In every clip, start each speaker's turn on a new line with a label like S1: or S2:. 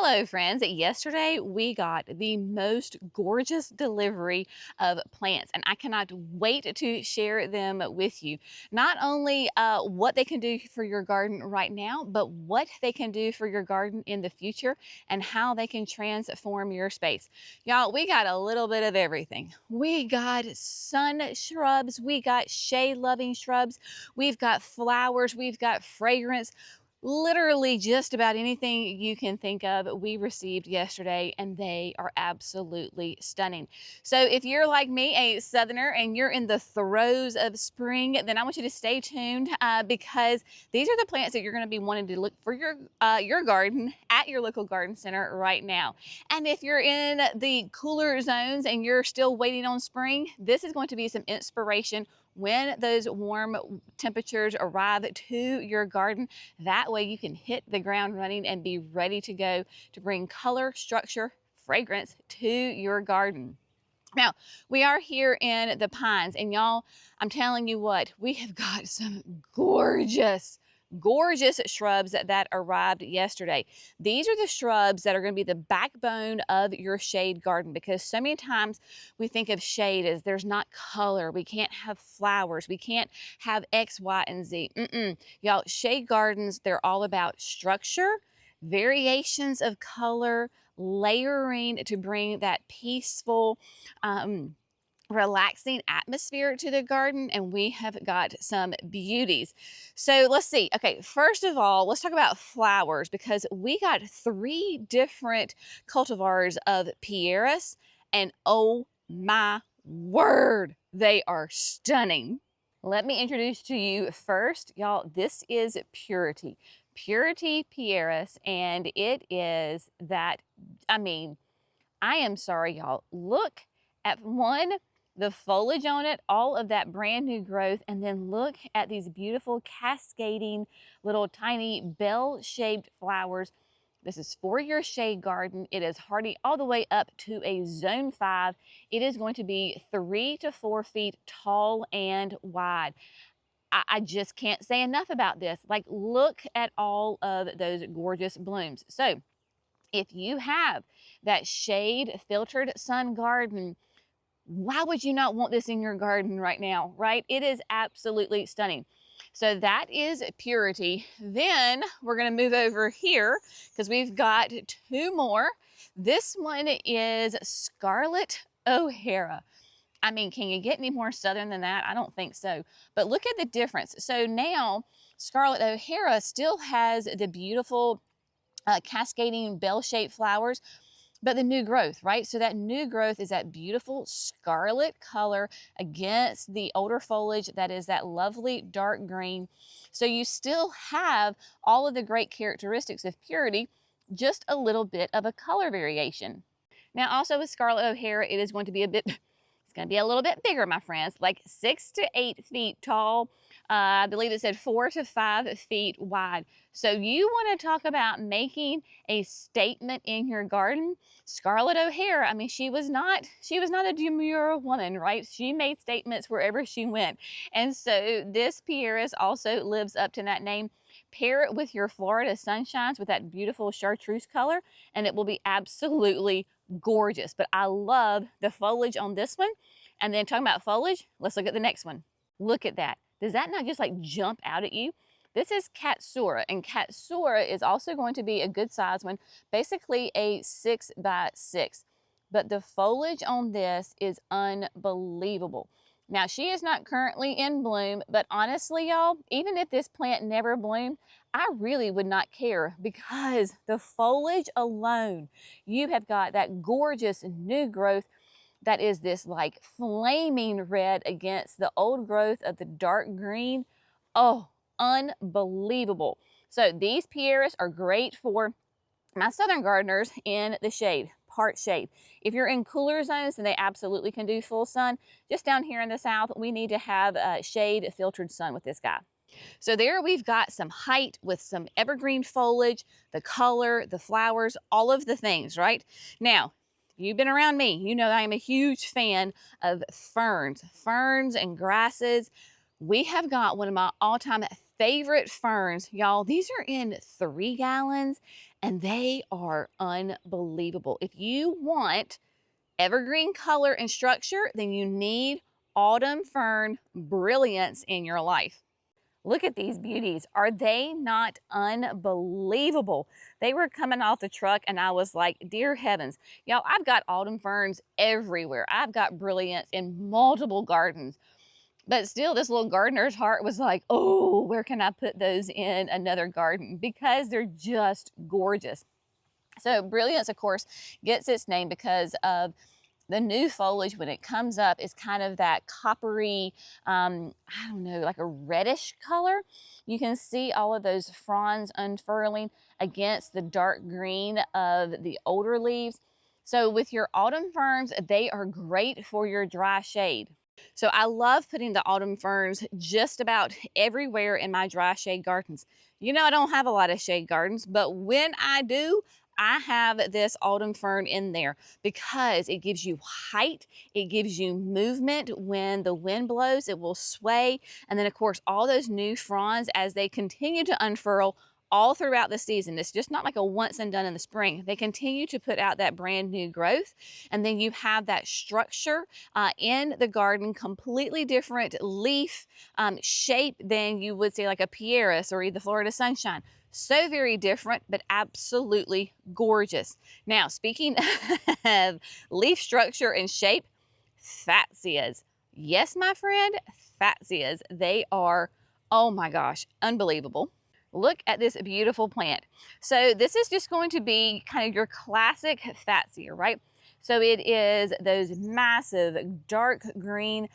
S1: Hello friends, yesterday we got the most gorgeous delivery of plants and I cannot wait to share them with you. Not only what they can do for your garden right now, but what they can do for your garden in the future and how they can transform your space. Y'all, we got a little bit of everything. We got sun shrubs, we got shade loving shrubs, we've got flowers, we've got fragrance. Literally just about anything you can think of we received yesterday, and they are absolutely stunning. So if you're like me, a southerner, and you're in the throes of spring, then I want you to stay tuned because these are the plants that you're going to be wanting to look for your garden at your local garden center right now. And if you're in the cooler zones and you're still waiting on spring, this is going to be some inspiration when those warm temperatures arrive to your garden. That way you can hit the ground running and be ready to go to bring color, structure, fragrance to your garden. Now, we are here in the pines, and y'all, I'm telling you what, we have got some gorgeous shrubs that arrived yesterday. These are the shrubs that are going to be the backbone of your shade garden, because so many times we think of shade as there's not color, we can't have flowers, we can't have X, Y, and Z. Y'all, shade gardens, they're all about structure, variations of color, layering to bring that peaceful, relaxing atmosphere to the garden, and we have got some beauties. So let's see. Okay, first of all, let's talk about flowers, because we got 3 different cultivars of Pieris, and oh my word, they are stunning. Let me introduce to you first, y'all, this is Purity Pieris, and it is that, I am sorry, y'all, look at the foliage on it, all of that brand new growth, and then look at these beautiful cascading little tiny bell-shaped flowers. This is for your shade garden. It is hardy all the way up to a zone 5. It is going to be 3 to 4 feet tall and wide. I just can't say enough about this. Like, look at all of those gorgeous blooms. So if you have that shade filtered sun garden, why would you not want this in your garden right now, right? It is absolutely stunning. So that is Purity. Then we're going to move over here because we've got 2 more. This one is Scarlet O'Hara. Can you get any more southern than that? I don't think so. But look at the difference. So now Scarlet O'Hara still has the beautiful cascading bell-shaped flowers, but the new growth, right? So that new growth is that beautiful scarlet color against the older foliage that is that lovely dark green. So you still have all of the great characteristics of Purity, just a little bit of a color variation. Now also with Scarlet O'Hara, it is going to be it's going to be a little bit bigger, my friends, like 6 to 8 feet tall. I believe it said 4 to 5 feet wide. So you want to talk about making a statement in your garden. Scarlet O'Hara, she was not a demure woman, right? She made statements wherever she went. And so this Pieris also lives up to that name. Pair it with your Florida sunshines with that beautiful chartreuse color, and it will be absolutely gorgeous. But I love the foliage on this one. And then talking about foliage, let's look at the next one. Look at that. Does that not just like jump out at you? This is Katsura, and Katsura is also going to be a good size one, basically a 6 by 6. But the foliage on this is unbelievable. Now, she is not currently in bloom, but honestly, y'all, even if this plant never bloomed, I really would not care, because the foliage alone, you have got that gorgeous new growth that is this like flaming red against the old growth of the dark green. Oh, unbelievable. So these Pieris are great for my southern gardeners in the shade, part shade. If you're in cooler zones, then they absolutely can do full sun. Just down here in the south, we need to have shade filtered sun with this guy. So there we've got some height with some evergreen foliage, the color, the flowers, all of the things, right? Now, you've been around me, you know I am a huge fan of ferns and grasses. We have got one of my all-time favorite ferns, y'all. These are in 3 gallons and they are unbelievable. If you want evergreen color and structure, then you need autumn fern brilliance in your life. Look at these beauties. Are they not unbelievable? They were coming off the truck and I was like, dear heavens. Y'all, I've got autumn ferns everywhere. I've got brilliance in multiple gardens. But still, this little gardener's heart was like, oh, where can I put those in another garden? Because they're just gorgeous. So brilliance, of course, gets its name because of the new foliage. When it comes up, is kind of that coppery, I don't know, like a reddish color. You can see all of those fronds unfurling against the dark green of the older leaves. So with your autumn ferns, they are great for your dry shade. So I love putting the autumn ferns just about everywhere in my dry shade gardens. You know, I don't have a lot of shade gardens, but when I do, I have this autumn fern in there because it gives you height, it gives you movement. When the wind blows, it will sway. And then of course, all those new fronds, as they continue to unfurl all throughout the season. It's just not like a once and done in the spring. They continue to put out that brand new growth. And then you have that structure in the garden, completely different leaf shape than you would say like a Pieris or the Florida Sunshine. So very different, but absolutely gorgeous. Now, speaking of leaf structure and shape, Fatsias. Yes, my friend, Fatsias. They are, oh my gosh, unbelievable. Look at this beautiful plant. So this is just going to be kind of your classic Fatsia, right? So it is those massive dark green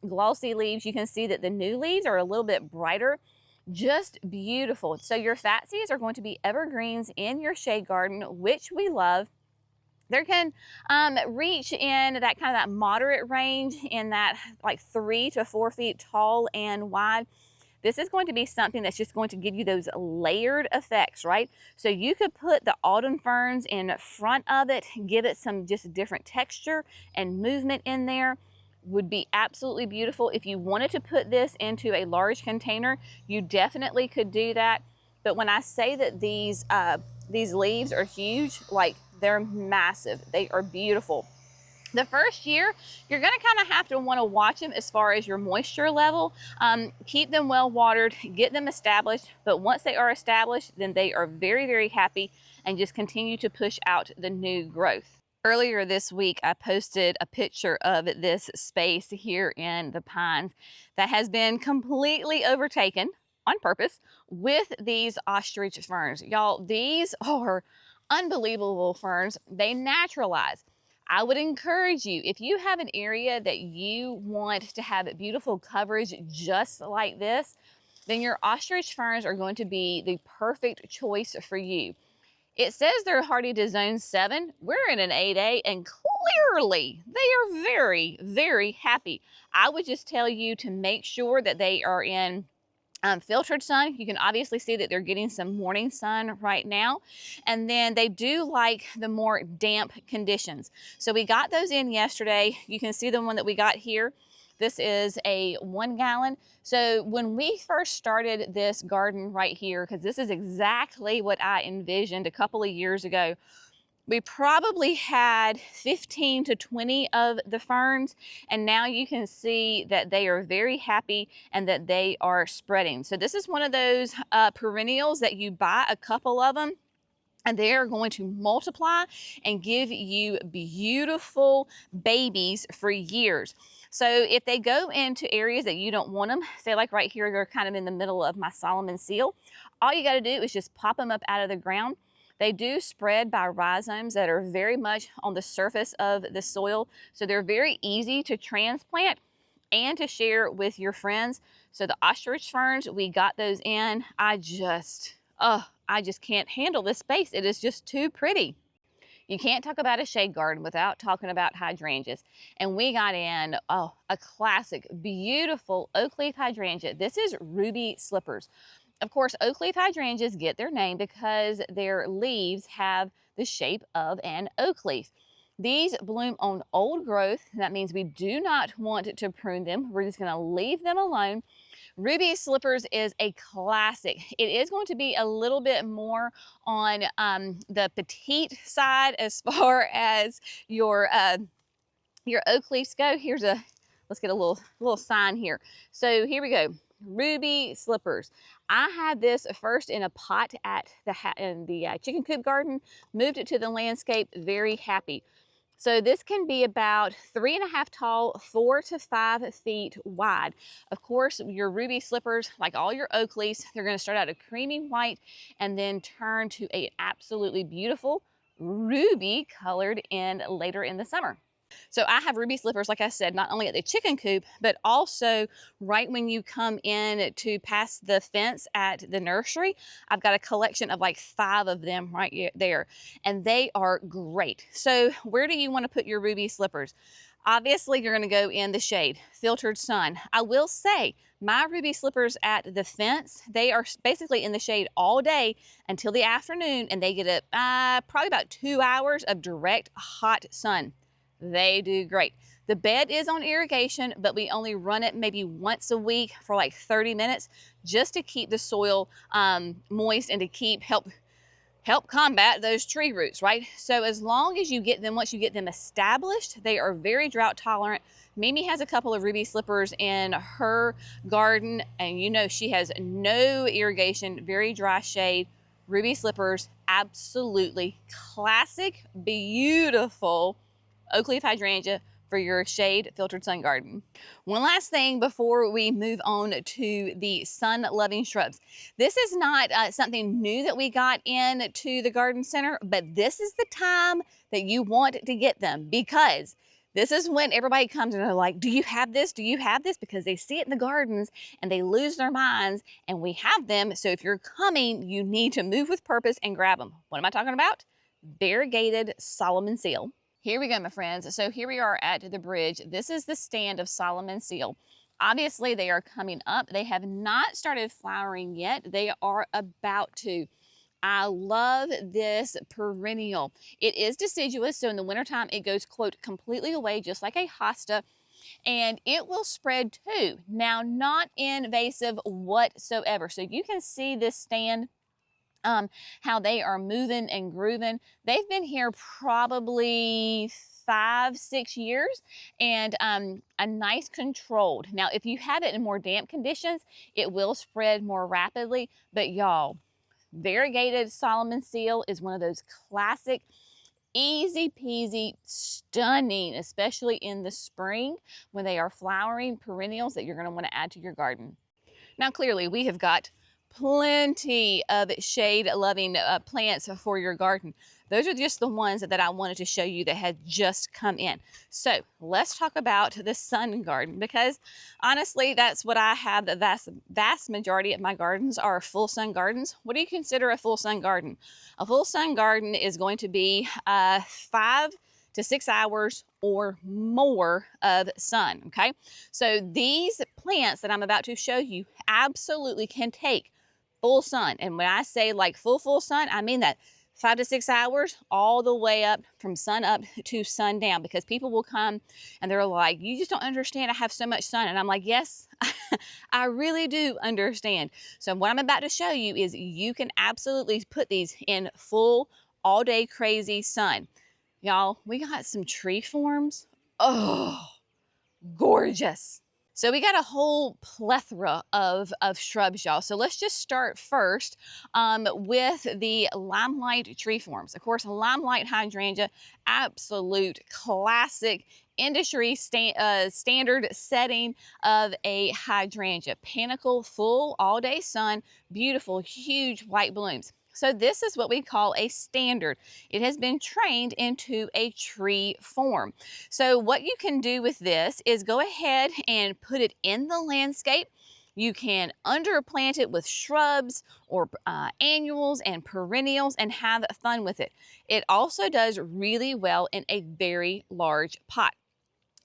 S1: glossy leaves. You can see that the new leaves are a little bit brighter. Just beautiful. So your Fatsias are going to be evergreens in your shade garden, which we love. They can reach in that kind of that moderate range in that like 3 to 4 feet tall and wide. This is going to be something that's just going to give you those layered effects, right? So you could put the autumn ferns in front of it, give it some just different texture and movement in there. Would be absolutely beautiful. If you wanted to put this into a large container, you definitely could do that. But when I say that these leaves are huge, like they're massive, they are beautiful. The first year, you're going to kind of have to want to watch them as far as your moisture level. Keep them well watered, get them established. But once they are established, then they are very, very happy and just continue to push out the new growth. Earlier this week, I posted a picture of this space here in the Pines that has been completely overtaken on purpose with these ostrich ferns. Y'all, these are unbelievable ferns. They naturalize. I would encourage you, if you have an area that you want to have beautiful coverage just like this, then your ostrich ferns are going to be the perfect choice for you. It says they're hardy to zone 7. We're in an 8A and clearly they are very, very happy. I would just tell you to make sure that they are in filtered sun. You can obviously see that they're getting some morning sun right now. And then they do like the more damp conditions. So we got those in yesterday. You can see the one that we got here. This is a 1 gallon. So when we first started this garden right here, because this is exactly what I envisioned a couple of years ago, we probably had 15 to 20 of the ferns, and now you can see that they are very happy and that they are spreading. So this is one of those perennials that you buy a couple of them and they are going to multiply and give you beautiful babies for years. So if they go into areas that you don't want them, say like right here, they're kind of in the middle of my Solomon seal, all you got to do is just pop them up out of the ground. They do spread by rhizomes that are very much on the surface of the soil. So they're very easy to transplant and to share with your friends. So the ostrich ferns, we got those in. I just can't handle this space. It is just too pretty. You can't talk about a shade garden without talking about hydrangeas. And we got in, a classic, beautiful Oakleaf hydrangea. This is ruby slippers. Of course, Oakleaf hydrangeas get their name because their leaves have the shape of an oak leaf. These bloom on old growth. That means we do not want to prune them. We're just going to leave them alone. Ruby Slippers is a classic. It is going to be a little bit more on the petite side as far as your oak leaves go. Let's get a little sign here. So here we go. Ruby Slippers. I had this first in a pot at in the chicken coop garden, moved it to the landscape, very happy. So this can be about 3.5 tall, 4 to 5 feet wide. Of course, your ruby slippers, like all your oak leaves, they're going to start out a creamy white and then turn to a absolutely beautiful ruby colored in later in the summer. So I have ruby slippers, like I said, not only at the chicken coop, but also right when you come in to pass the fence at the nursery. I've got a collection of like 5 of them right there, and they are great. So where do you want to put your ruby slippers? Obviously, you're going to go in the shade, filtered sun. I will say, my ruby slippers at the fence, they are basically in the shade all day until the afternoon, and they get probably about 2 hours of direct hot sun. They do great. The bed is on irrigation, but we only run it maybe once a week for like 30 minutes just to keep the soil moist and to help combat those tree roots, right? So as long as you get them, once you get them established, they are very drought tolerant. Mimi has a couple of ruby slippers in her garden, and you know she has no irrigation, very dry shade. Ruby slippers, absolutely classic, beautiful Oakleaf hydrangea for your shade filtered sun garden. One last thing before we move on to the sun loving shrubs. This is not something new that we got into the garden center, but this is the time that you want to get them, because this is when everybody comes and they're like, do you have this? Do you have this? Because they see it in the gardens and they lose their minds, and we have them. So if you're coming, you need to move with purpose and grab them. What am I talking about? Variegated Solomon seal. Here we go, my friends. So here we are at the bridge. This is the stand of Solomon seal. Obviously, they are coming up. They have not started flowering yet. They are about to. I love this perennial. It is deciduous, so in the wintertime, it goes, quote, completely away, just like a hosta, and it will spread too. Now, not invasive whatsoever. So you can see this stand, how they are moving and grooving. They've been here probably 5-6 years, and a nice controlled. Now, if you have it in more damp conditions, it will spread more rapidly, but y'all, variegated Solomon seal is one of those classic, easy peasy, stunning, especially in the spring when they are flowering perennials that you're going to want to add to your garden. Now, clearly, we have got plenty of shade-loving plants for your garden. Those are just the ones that I wanted to show you that had just come in. So let's talk about the sun garden, because honestly, that's what I have. The vast majority of my gardens are full sun gardens. What do you consider a full sun garden? A full sun garden is going to be 5 to 6 hours or more of sun, okay? So these plants that I'm about to show you absolutely can take full sun. And when I say like full sun, I mean that 5 to 6 hours all the way up from sun up to sundown, because people will come and they're like, you just don't understand, I have so much sun. And I'm like, yes, I really do understand. So what I'm about to show you is you can absolutely put these in full all day crazy sun. Y'all, we got some tree forms. Oh, gorgeous. So we got a whole plethora of shrubs, y'all. So let's just start first with the Limelight tree forms. Of course, Limelight hydrangea, absolute classic industry standard setting of a hydrangea. Panicle, full all day sun, beautiful, huge white blooms. So this is what we call a standard. It has been trained into a tree form. So what you can do with this is go ahead and put it in the landscape. You can underplant it with shrubs or annuals and perennials and have fun with it. It also does really well in a very large pot.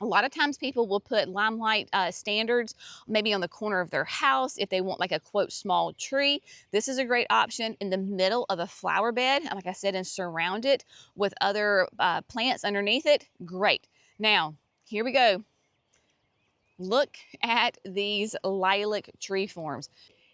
S1: A lot of times people will put Limelight standards maybe on the corner of their house if they want like a quote small tree. This is a great option in the middle of a flower bed, like I said, and surround it with other plants underneath it. Great. Now, here we go. Look at these lilac tree forms.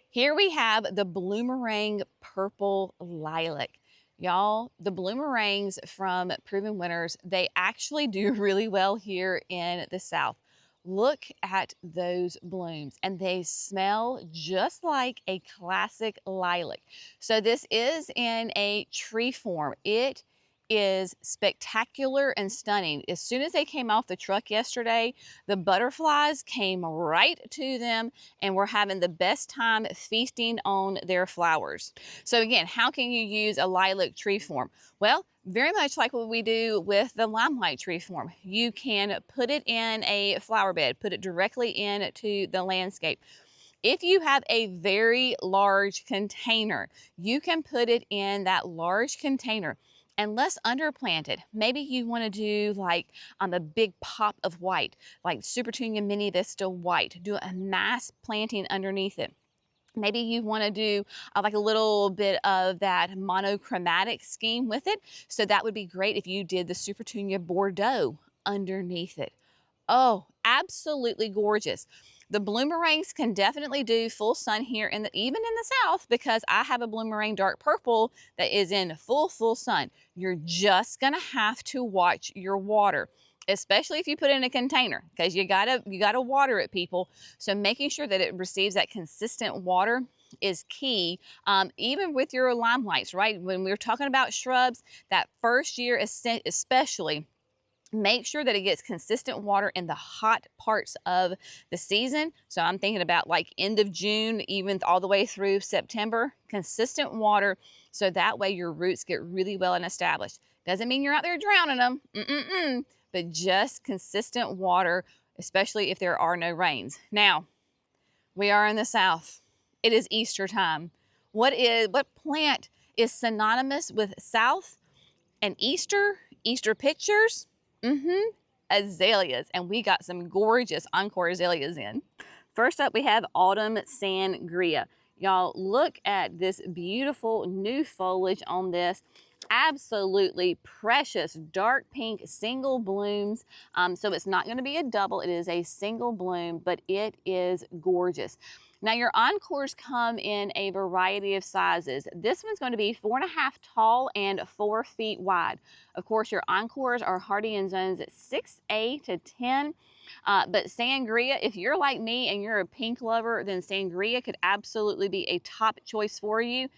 S1: Here we have the Bloomerang purple lilac. Y'all, the Bloomerangs from Proven Winners, they actually do really well here in the South. Look at those blooms, and they smell just like a classic lilac. So this is in a tree form. It is spectacular and stunning. As soon as they came off the truck yesterday, the butterflies came right to them and we're having the best time feasting on their flowers. So again, how can you use a lilac tree form? Well, very much like what we do with the Limelight tree form. You can put it in a flower bed, put it directly into the landscape. If you have a very large container, you can put it in that large container. Unless underplanted, maybe you want to do like a big pop of white, like Supertunia Mini Vista White. Do a mass planting underneath it. Maybe you want to do like a little bit of that monochromatic scheme with it. So that would be great if you did the Supertunia Bordeaux underneath it. Oh, absolutely gorgeous. The bloomerangs can definitely do full sun here even in the South, because I have a bloomerang dark purple that is in full sun. You're just gonna have to watch your water, especially if you put it in a container, because you gotta water it, people. So making sure that it receives that consistent water is key. Even with your limelights, right? When we're talking about shrubs, that first year especially, make sure that it gets consistent water in the hot parts of the season. So I'm thinking about like end of June, even all the way through September, consistent water. So that way your roots get really well and established. Doesn't mean you're out there drowning them, but just consistent water, especially if there are no rains. Now, we are in the South. It is Easter time. What plant is synonymous with South and Easter? Easter pictures? Azaleas, and we got some gorgeous Encore azaleas in. First up, we have Autumn Sangria. Y'all, look at this beautiful new foliage on this. Absolutely precious dark pink single blooms. So it's not going to be a double, it is a single bloom, but it is gorgeous. Now your Encores come in a variety of sizes. This one's going to be 4.5 tall and 4 feet wide. Of course, your Encores are hardy in zones 6A to 10. But Sangria, if you're like me and you're a pink lover, then Sangria could absolutely be a top choice for you.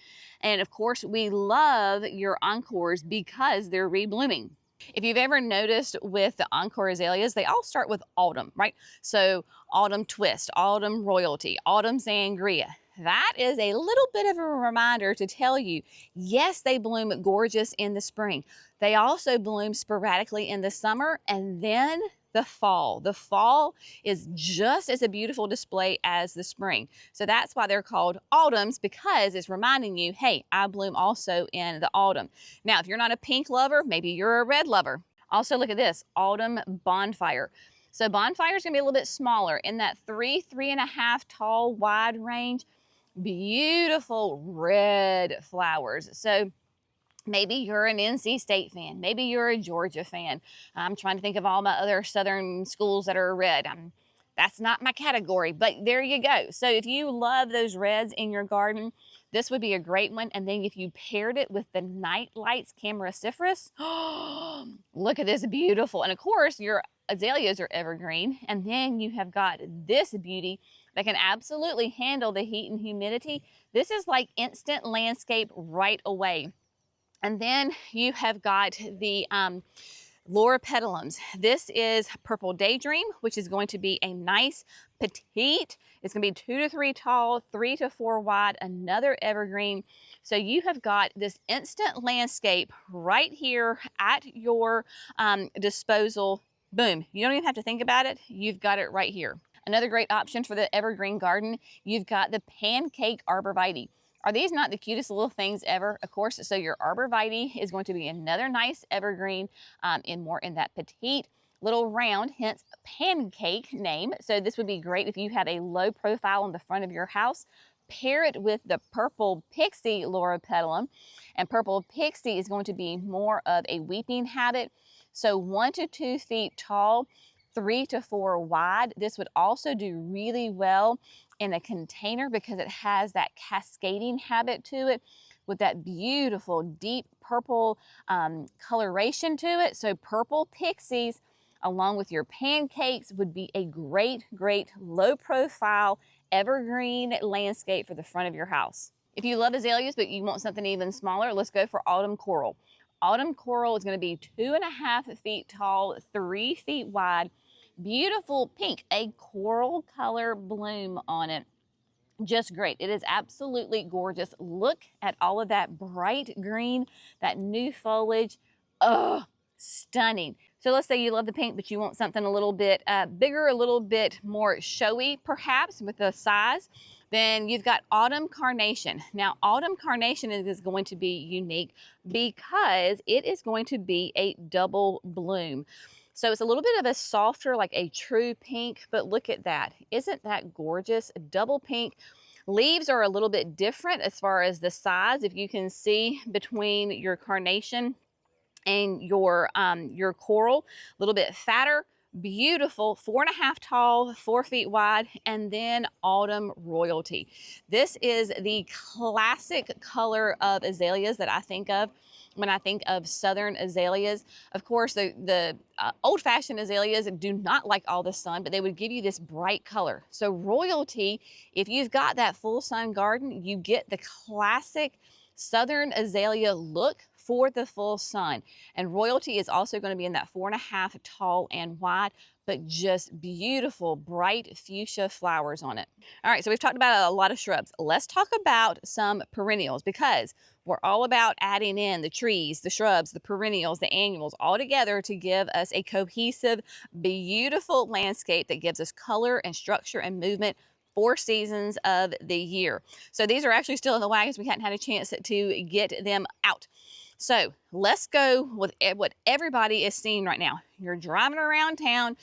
S1: And of course, we love your Encores because they're reblooming. If you've ever noticed with the Encore azaleas, they all start with autumn, right? So autumn twist, autumn royalty, autumn sangria. That is a little bit of a reminder to tell you, yes, they bloom gorgeous in the spring. They also bloom sporadically in the summer, and then the fall. The fall is just as a beautiful display as the spring. So that's why they're called autumns, because it's reminding you, hey, I bloom also in the autumn. Now, if you're not a pink lover, maybe you're a red lover. Also, look at this, autumn bonfire. So bonfire is gonna be a little bit smaller in that 3.5 tall wide range. Beautiful red flowers. So maybe you're an NC State fan. Maybe you're a Georgia fan. I'm trying to think of all my other Southern schools that are red. That's not my category, but there you go. So if you love those reds in your garden, this would be a great one. And then if you paired it with the Night Lights Camericiferous, look at this beautiful. And of course, your azaleas are evergreen. And then you have got this beauty that can absolutely handle the heat and humidity. This is like instant landscape right away. And then you have got the Loropetalums. This is Purple Daydream, which is going to be a nice petite. It's going to be 2 to 3 tall, 3 to 4 wide, another evergreen. So you have got this instant landscape right here at your disposal. Boom. You don't even have to think about it. You've got it right here. Another great option for the evergreen garden, you've got the Pancake Arborvitae. Are these not the cutest little things ever? Of course, so your Arborvitae is going to be another nice evergreen in that petite little round, hence pancake name. So this would be great if you had a low profile on the front of your house. Pair it with the Purple Pixie Loropetalum, and Purple Pixie is going to be more of a weeping habit. So 1 to 2 feet tall, 3 to 4 wide, another evergreen. So you have got this beautiful, and of course your Azaleas are evergreen. So this would be great if you had a low profile on the front of your house. Pair it with the Purple Pixie Loropetalum, and Purple Pixie is going to be more of a weeping habit. So 1 to 2 feet tall, 3 to 4 wide. This would also do really well in a container because it has that cascading habit to it with that beautiful deep purple coloration to it. So purple pixies along with your pancakes would be a great, great low profile evergreen landscape for the front of your house. If you love azaleas but you want something even smaller, let's go for autumn coral. Autumn coral is going to be 2.5 feet tall, 3 feet wide, beautiful pink, a coral color bloom on it. Just great. It is absolutely gorgeous. Look at all of that bright green, that new foliage. Oh, stunning. So let's say you love the pink, but you want something a little bit bigger, a little bit more showy, perhaps, with the size. Then you've got autumn carnation. Now, autumn carnation is going to be unique because it is going to be a double bloom. So it's a little bit of a softer, like a true pink, but look at that. Isn't that gorgeous? Double pink. Leaves are a little bit different as far as the size. If you can see between your carnation and your coral, a little bit fatter, beautiful, 4.5 tall, 4 feet wide, and then autumn royalty. This is the classic color of azaleas that I think of when I think of southern azaleas. Of course, the old-fashioned azaleas do not like all the sun, but they would give you this bright color. So royalty, if you've got that full sun garden, you get the classic southern azalea look for the full sun. And royalty is also going to be in that 4.5 tall and wide, but just beautiful, bright fuchsia flowers on it. All right, so we've talked about a lot of shrubs. Let's talk about some perennials because we're all about adding in the trees, the shrubs, the perennials, the annuals all together to give us a cohesive, beautiful landscape that gives us color and structure and movement 4 seasons of the year. So these are actually still in the wagons. We hadn't had a chance to get them out. So let's go with what everybody is seeing right now. You're driving around town,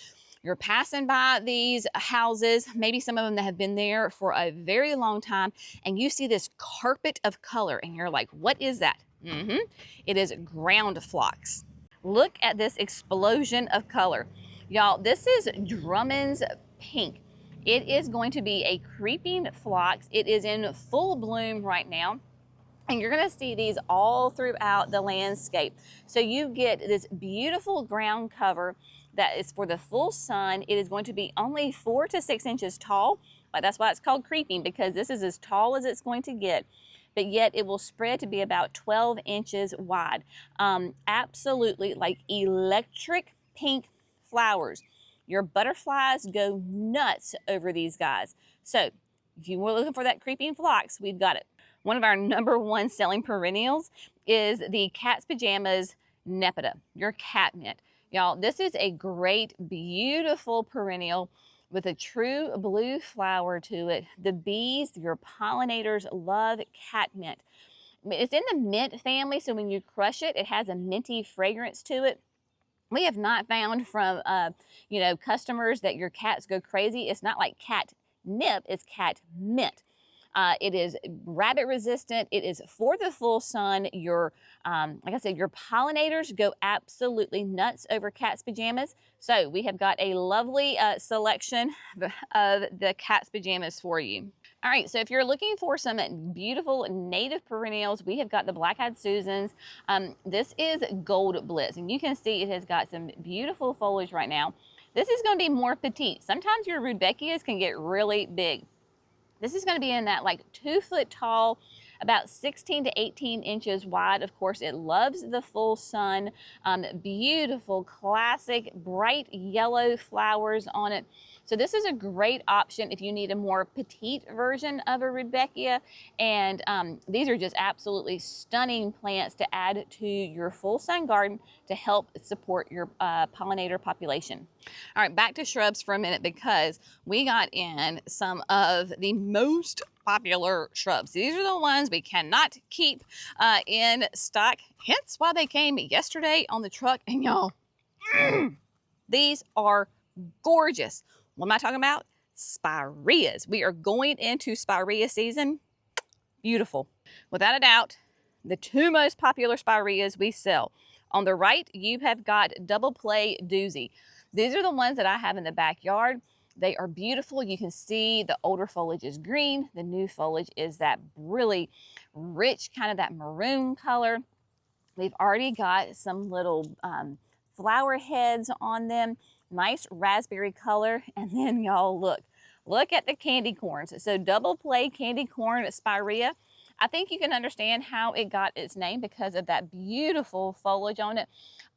S1: you're passing by these houses, maybe some of them that have been there for a very long time, and you see this carpet of color, and you're like, what is that? It is ground phlox. Look at this explosion of color. Y'all, this is Drummond's pink. It is going to be a creeping phlox. It is in full bloom right now. And you're going to see these all throughout the landscape. So you get this beautiful ground cover that is for the full sun. It is going to be only 4 to 6 inches tall. Like that's why it's called creeping, because this is as tall as it's going to get. But yet it will spread to be about 12 inches wide. Absolutely like electric pink flowers. Your butterflies go nuts over these guys. So if you were looking for that creeping phlox, we've got it. One of our #1 selling perennials is the Cat's Pajamas Nepeta, your catmint. Y'all, this is a great, beautiful perennial with a true blue flower to it. The bees, your pollinators, love catmint. It's in the mint family, so when you crush it, it has a minty fragrance to it. We have not found from, customers that your cats go crazy. It's not like catnip, it's catmint. It is rabbit resistant. It is for the full sun. Your, like I said, your pollinators go absolutely nuts over Cat's Pajamas. So we have got a lovely selection of the Cat's Pajamas for you. All right, so if you're looking for some beautiful native perennials, we have got the Black-Eyed Susans. This is Gold Blitz, and you can see it has got some beautiful foliage right now. This is going to be more petite. Sometimes your Rudbeckias can get really big. This is going to be in that like 2 foot tall, about 16 to 18 inches wide. Of course, it loves the full sun. Beautiful, classic, bright yellow flowers on it. So this is a great option if you need a more petite version of a Rudbeckia. And these are just absolutely stunning plants to add to your full sun garden to help support your pollinator population. All right, back to shrubs for a minute because we got in some of the most popular shrubs. These are the ones we cannot keep in stock, hence why they came yesterday on the truck. And y'all, these are gorgeous. What am I talking about? Spireas. We are going into Spirea season. Beautiful. Without a doubt, the 2 most popular Spireas we sell. On the right, you have got Double Play Doozy. These are the ones that I have in the backyard. They are beautiful. You can see the older foliage is green. The new foliage is that really rich, kind of that maroon color. We've already got some little flower heads on them. Nice raspberry color. And then y'all look at the candy corns. So double play candy corn Spirea. I think you can understand how it got its name because of that beautiful foliage on it.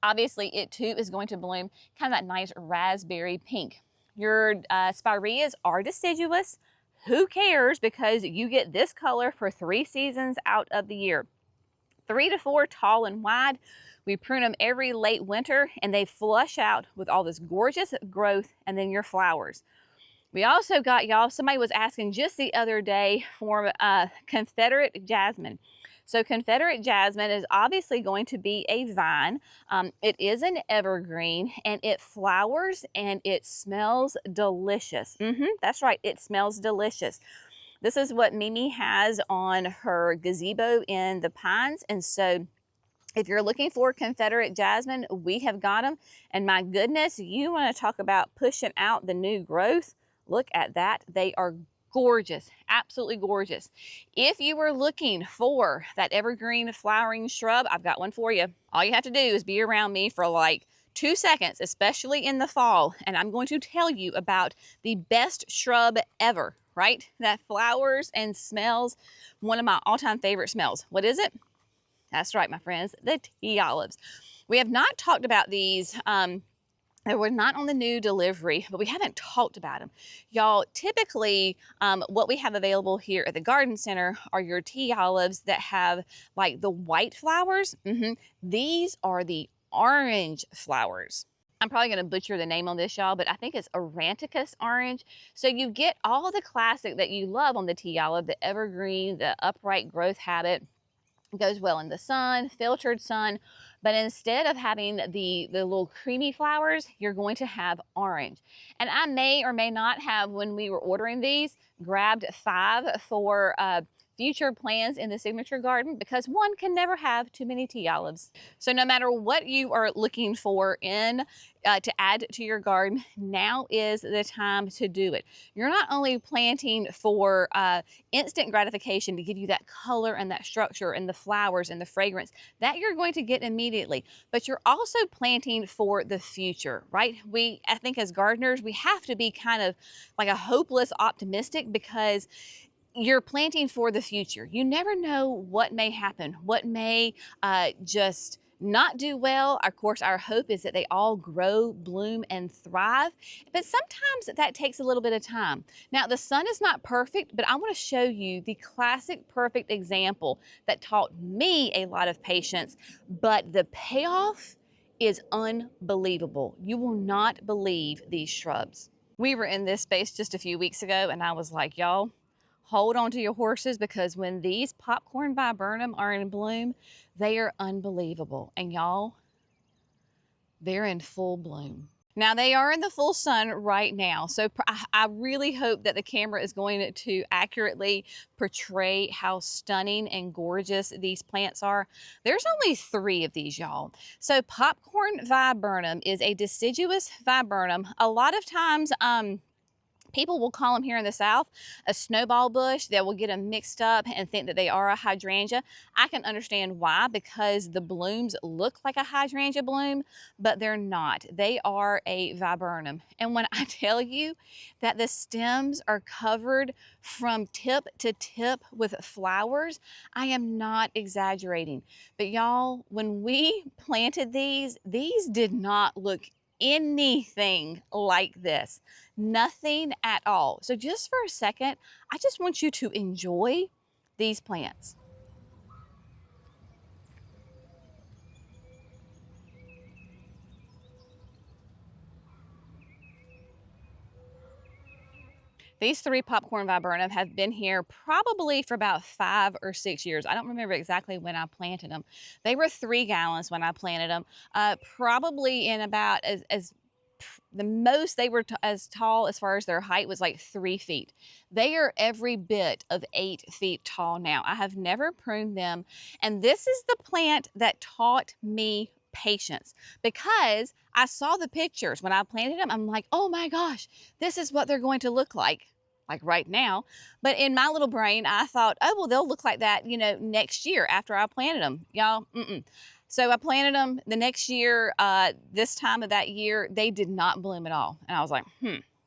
S1: Obviously, it too is going to bloom kind of that nice raspberry pink. Your Spireas are deciduous. Who cares? Because you get this color for 3 seasons out of the year. 3 to 4 tall and wide. We prune them every late winter and they flush out with all this gorgeous growth and then your flowers. We also got, y'all, somebody was asking just the other day for Confederate jasmine. So Confederate jasmine is obviously going to be a vine. It is an evergreen and it flowers and it smells delicious. That's right, it smells delicious. This is what Mimi has on her gazebo in the pines. And so if you're looking for Confederate jasmine, we have got them. And my goodness, you want to talk about pushing out the new growth. Look at that. They are gorgeous, absolutely gorgeous. If you were looking for that evergreen flowering shrub, I've got one for you. All you have to do is be around me for like 2 seconds, especially in the fall, and I'm going to tell you about the best shrub ever, right? That flowers and smells one of my all-time favorite smells. What is it? That's right, my friends, the tea olives. We have not talked about these. They were not on the new delivery, but we haven't talked about them. Y'all, typically what we have available here at the garden center are your tea olives that have like the white flowers. These are the orange flowers. I'm probably going to butcher the name on this, y'all, but I think it's Auranticus orange. So you get all the classic that you love on the tea olive, the evergreen, the upright growth habit. It goes well in the sun, filtered sun, but instead of having the little creamy flowers, you're going to have orange. And I may or may not have, when we were ordering these, grabbed 5 for future plans in the signature garden because one can never have too many tea olives. So no matter what you are looking for in to add to your garden, now is the time to do it. You're not only planting for instant gratification to give you that color and that structure and the flowers and the fragrance that you're going to get immediately, but you're also planting for the future, right? I think as gardeners, we have to be kind of like a hopeless optimistic because you're planting for the future. You never know what may happen, what may just not do well. Of course, our hope is that they all grow, bloom, and thrive, but sometimes that takes a little bit of time. Now, the sun is not perfect, but I want to show you the classic perfect example that taught me a lot of patience, but the payoff is unbelievable. You will not believe these shrubs. We were in this space just a few weeks ago, and I was like, y'all, hold on to your horses because when these popcorn viburnum are in bloom, they are unbelievable. And y'all, they're in full bloom. Now they are in the full sun right now. So I really hope that the camera is going to accurately portray how stunning and gorgeous these plants are. There's only 3 of these, y'all. So popcorn viburnum is a deciduous viburnum. A lot of times, people will call them here in the South a snowball bush. They will get them mixed up and think that they are a hydrangea. I can understand why, because the blooms look like a hydrangea bloom, but they're not. They are a viburnum. And when I tell you that the stems are covered from tip to tip with flowers, I am not exaggerating. But y'all, when we planted these did not look anything like this. Nothing at all. So just for a second, I just want you to enjoy these plants. These 3 popcorn viburnum have been here probably for about 5 or 6 years. I don't remember exactly when I planted them. They were 3 gallons when I planted them. Probably in about the most they were as tall as far as their height was like 3 feet. They are every bit of 8 feet tall now. I have never pruned them. And this is the plant that taught me patience, because I saw the pictures when I planted them. I'm like, oh my gosh, this is what they're going to look like right now. But in my little brain, I thought, oh, well, they'll look like that, you know, next year after I planted them. Y'all, So I planted them the next year. This time of that year, they did not bloom at all. And I was like,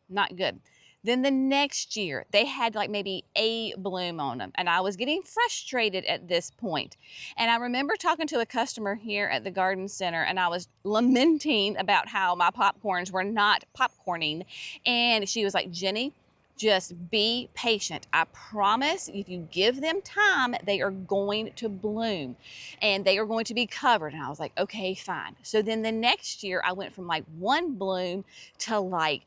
S1: not good. Then the next year, they had like maybe a bloom on them. And I was getting frustrated at this point. And I remember talking to a customer here at the garden center, and I was lamenting about how my popcorns were not popcorning. And she was like, Jenny, just be patient. I promise if you give them time, they are going to bloom and they are going to be covered. And I was like, okay, fine. So then the next year I went from like 1 bloom to like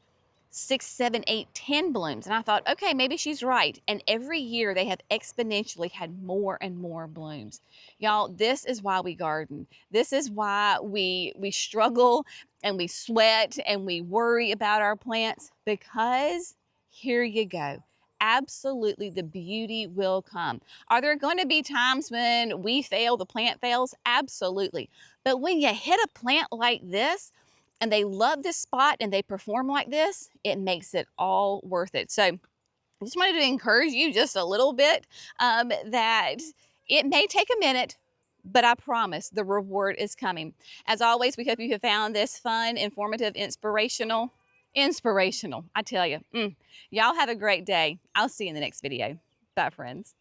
S1: 6, 7, 8, 10 blooms. And I thought, okay, maybe she's right. And every year they have exponentially had more and more blooms. Y'all, this is why we garden. This is why we struggle and we sweat and we worry about our plants, because here you go. Absolutely, the beauty will come. Are there going to be times when we fail, the plant fails? Absolutely. But when you hit a plant like this, and they love this spot and they perform like this, it makes it all worth it. So I just wanted to encourage you just a little bit, that it may take a minute, but I promise the reward is coming. As always, we hope you have found this fun, informative, inspirational. I tell you. Y'all have a great day. I'll see you in the next video. Bye, friends.